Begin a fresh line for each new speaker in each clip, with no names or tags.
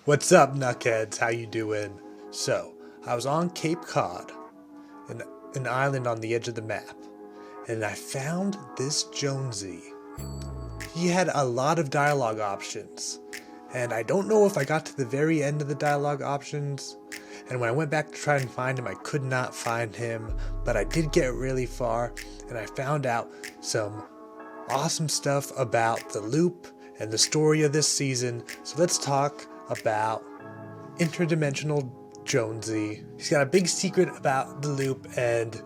What's up, Nuckheads? How you doing? So, I was on Cape Cod, an island on the edge of the map, and I found this Jonesy. He had a lot of dialogue options, and I don't know if I got to the very end of the dialogue options, and when I went back to try and find him, I could not find him, but I did get really far, and I found out some awesome stuff about the loop and the story of this season. So let's talk about Interdimensional Jonesy. He's got a big secret about the loop, and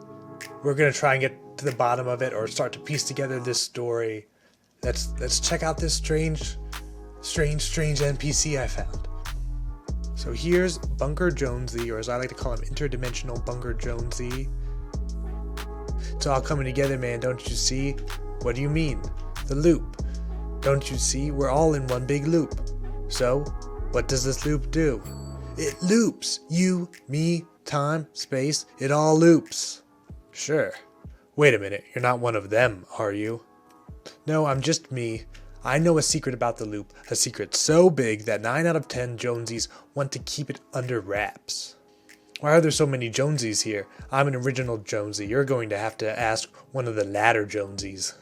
we're gonna try and get to the bottom of it, or start to piece together this story. Let's check out this strange NPC I found. So here's Bunker Jonesy, or as I like to call him, Interdimensional Bunker Jonesy. It's all coming together, man, don't you see? What do you mean? The loop. Don't you see? We're all in one big loop. So, what does this loop do? It loops. You, me, time, space, it all loops. Sure. Wait a minute, you're not one of them, are you? No, I'm just me. I know a secret about the loop, a secret so big that 9 out of 10 Jonesies want to keep it under wraps. Why are there so many Jonesies here? I'm an original Jonesy. You're going to have to ask one of the latter Jonesies.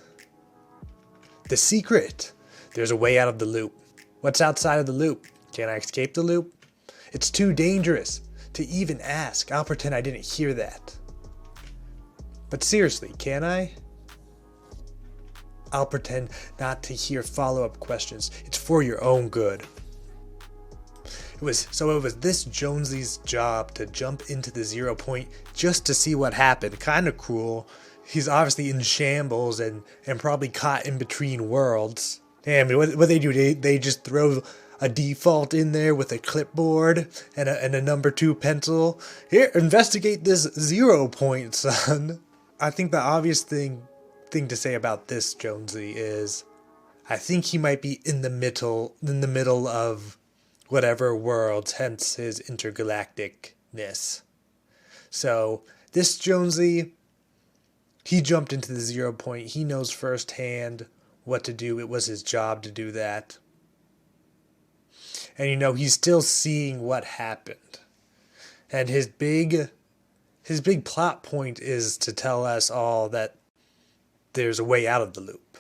The secret! There's a way out of the loop. What's outside of the loop? Can I escape the loop? It's too dangerous to even ask. I'll pretend I didn't hear that. But seriously, can I? I'll pretend not to hear follow-up questions. It's for your own good. It was this Jonesy's job to jump into the 0 point just to see what happened. Kind of cruel. He's obviously in shambles and probably caught in between worlds. Damn, what they do, they just throw a default in there with a clipboard and a number 2 pencil. Here, investigate this 0 point, son. I think the obvious thing to say about this Jonesy is, I think he might be in the middle of whatever worlds, hence his intergalacticness. So this Jonesy, he jumped into the 0 point. He knows firsthand what to do. It was his job to do that. And he's still seeing what happened. And his big plot point is to tell us all that there's a way out of the loop.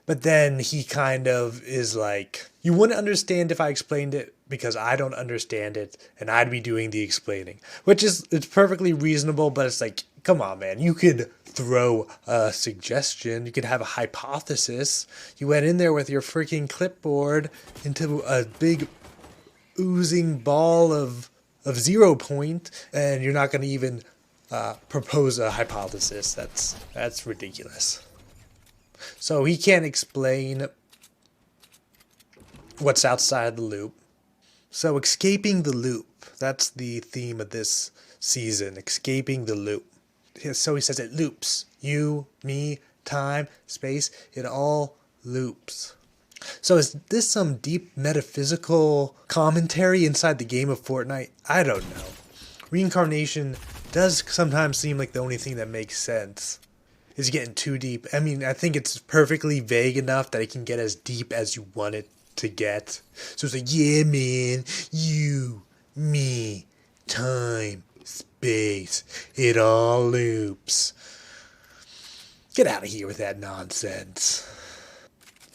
But then he kind of is like, you wouldn't understand if I explained it because I don't understand it and I'd be doing the explaining. It's perfectly reasonable, but it's like, come on, man. You could throw a suggestion. You could have a hypothesis. You went in there with your freaking clipboard into a big oozing ball of 0 point, and you're not going to even propose a hypothesis. That's ridiculous. So he can't explain what's outside the loop. So escaping the loop, that's the theme of this season, escaping the loop. So he says it loops. You, me, time, space, it all loops. So is this some deep metaphysical commentary inside the game of Fortnite? I don't know. Reincarnation does sometimes seem like the only thing that makes sense. Is getting too deep. I mean, I think it's perfectly vague enough that it can get as deep as you want it to get. So it's like, yeah, man, you, me, time, space, it all loops. Get out of here with that nonsense.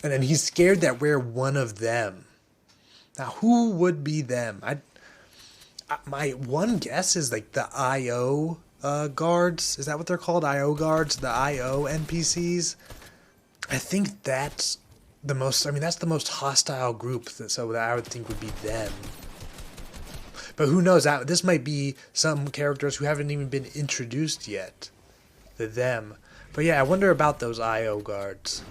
And then he's scared that we're one of them. Now, who would be them? My one guess is like the IO guards. Is that what they're called? IO guards? The IO NPCs? I think that's the most hostile group, so that I would think would be them. But who knows? This might be some characters who haven't even been introduced yet. Them. But yeah, I wonder about those IO guards.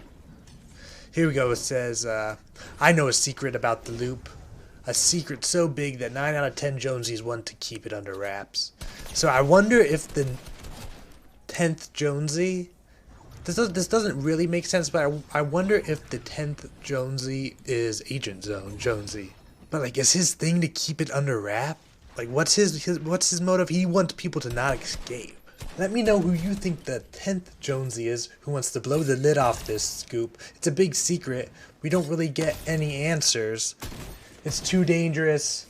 Here we go. It says, I know a secret about the loop. A secret so big that 9 out of 10 Jonesies want to keep it under wraps. So I wonder if the 10th Jonesy... This doesn't really make sense, but I wonder if the 10th Jonesy is Agent Zone Jonesy. But like, is his thing to keep it under wrap? Like, what's his motive? He wants people to not escape. Let me know who you think the 10th Jonesy is who wants to blow the lid off this scoop. It's a big secret. We don't really get any answers. It's too dangerous,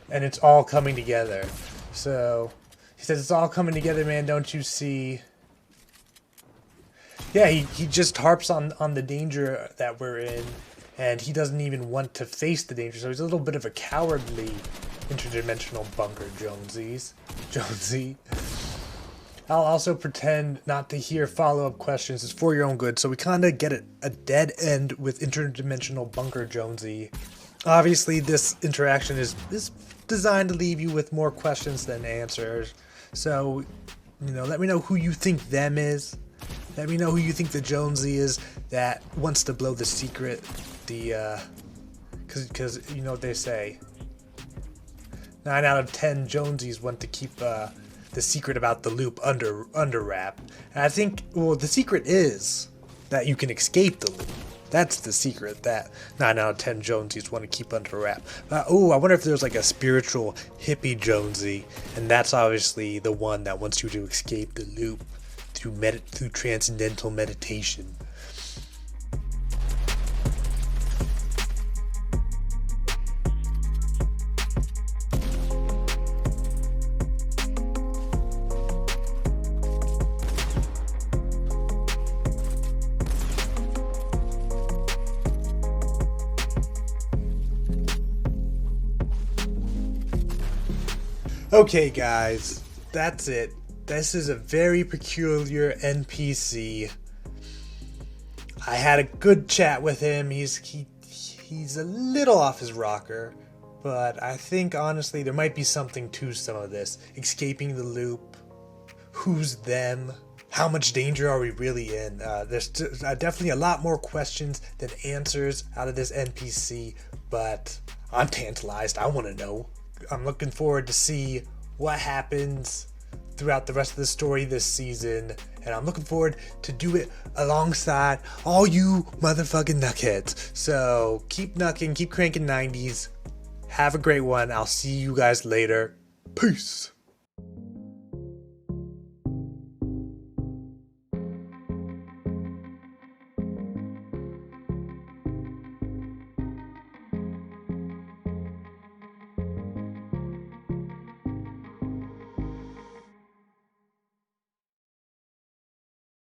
and it's all coming together. So he says it's all coming together, man. Don't you see? Yeah, he just harps on the danger that we're in, and he doesn't even want to face the danger. So he's a little bit of a cowardly interdimensional bunker Jonesy. I'll also pretend not to hear follow-up questions. It's for your own good. So we kind of get a dead end with Interdimensional Bunker Jonesy. Obviously, this interaction is designed to leave you with more questions than answers. So, let me know who you think them is. Let me know who you think the Jonesy is that wants to blow the secret. Because you know what they say. 9 out of 10 Jonesies want to keep the secret about the loop under wrap. And I think, well, the secret is that you can escape the loop. That's the secret that 9 out of 10 Jonesies want to keep under wrap. I wonder if there's like a spiritual hippie Jonesy, and that's obviously the one that wants you to escape the loop through transcendental meditation. Okay guys, that's it. This is a very peculiar NPC. I had a good chat with him. He's a little off his rocker, but I think honestly there might be something to some of this. Escaping the loop, who's them, how much danger are we really in? There's definitely a lot more questions than answers out of this NPC, but I'm tantalized. I want to know. I'm looking forward to see what happens throughout the rest of the story this season, and I'm looking forward to do it alongside all you motherfucking knuckheads. So keep knucking, keep cranking 90s. Have a great one. I'll see you guys later. Peace.